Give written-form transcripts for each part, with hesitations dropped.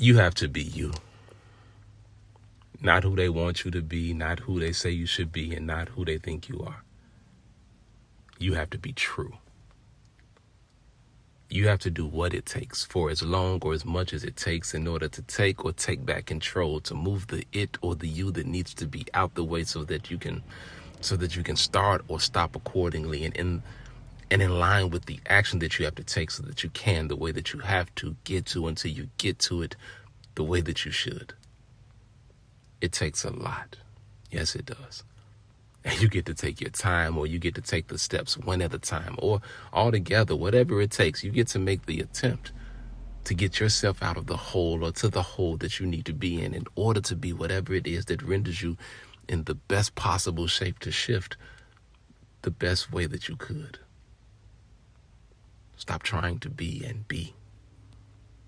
You have to be you. Not who they want you to be, not who they say you should be, and not who they think you are. You have to be true. You have to do what it takes for as long or as much as it takes in order to take or take back control, to move the it or the you that needs to be out the way so that you can start or stop accordingly and in line with the action that you have to take so that you can, the way that you have to get to until you get to it the way that you should. It takes a lot. Yes, it does. And you get to take your time, or you get to take the steps one at a time, or all together, whatever it takes. You get to make the attempt to get yourself out of the hole or to the hole that you need to be in order to be whatever it is that renders you in the best possible shape to shift the best way that you could. Stop trying to be and be.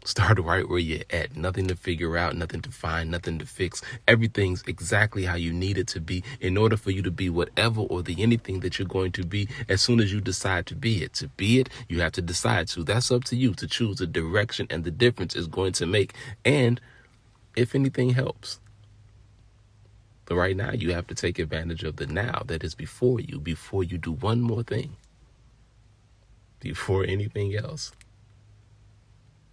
Start right where you're at. Nothing to figure out, nothing to find, nothing to fix. Everything's exactly how you need it to be in order for you to be whatever or the anything that you're going to be as soon as you decide to be it. To be it, you have to decide to. That's up to you to choose the direction and the difference it's going to make. And if anything helps. But right now, you have to take advantage of the now that is before you do one more thing. Before anything else.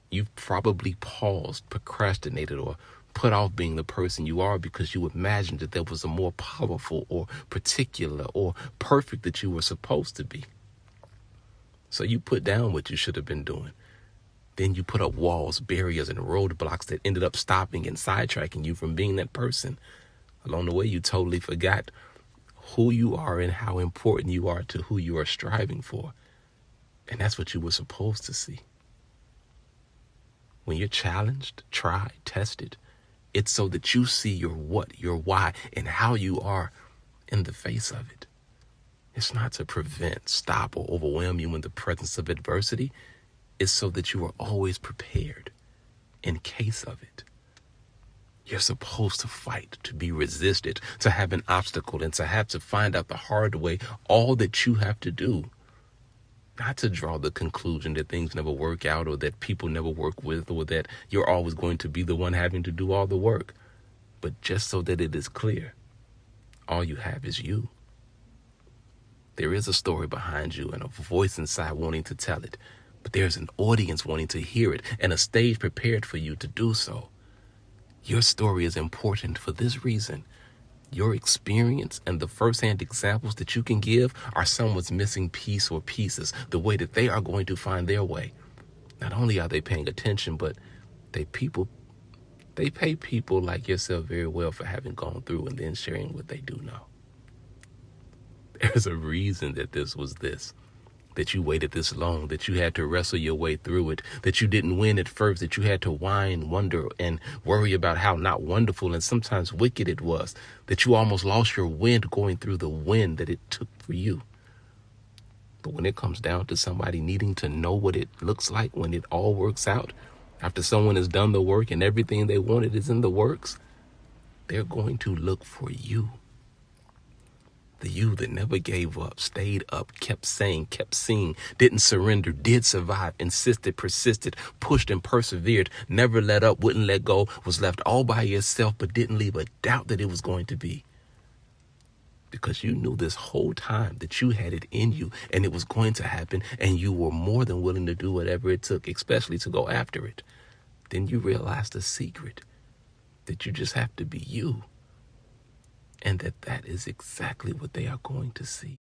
You've probably paused, procrastinated, or put off being the person you are because you imagined that there was a more powerful or particular or perfect that you were supposed to be. So you put down what you should have been doing. Then you put up walls, barriers, and roadblocks that ended up stopping and sidetracking you from being that person. Along the way, you totally forgot who you are and how important you are to who you are striving for. And that's what you were supposed to see. When you're challenged, tried, tested, it's so that you see your what, your why, and how you are in the face of it. It's not to prevent, stop, or overwhelm you in the presence of adversity. It's so that you are always prepared in case of it. You're supposed to fight, to be resisted, to have an obstacle, and to have to find out the hard way all that you have to do. Not to draw the conclusion that things never work out or that people never work with or that you're always going to be the one having to do all the work. But just so that it is clear, all you have is you. There is a story behind you and a voice inside wanting to tell it. But there's an audience wanting to hear it and a stage prepared for you to do so. Your story is important for this reason. Your experience and the firsthand examples that you can give are someone's missing piece or pieces, the way that they are going to find their way. Not only are they paying attention, but they pay people like yourself very well for having gone through and then sharing what they do know. There's a reason that this was this. That you waited this long, that you had to wrestle your way through it, that you didn't win at first, that you had to whine, wonder, and worry about how not wonderful and sometimes wicked it was, that you almost lost your wind going through the wind that it took for you. But when it comes down to somebody needing to know what it looks like when it all works out, after someone has done the work and everything they wanted is in the works, they're going to look for you. The you that never gave up, stayed up, kept saying, kept seeing, didn't surrender, did survive, insisted, persisted, pushed and persevered, never let up, wouldn't let go, was left all by yourself, but didn't leave a doubt that it was going to be. Because you knew this whole time that you had it in you and it was going to happen and you were more than willing to do whatever it took, especially to go after it. Then you realized the secret, that you just have to be you. And that is exactly what they are going to see.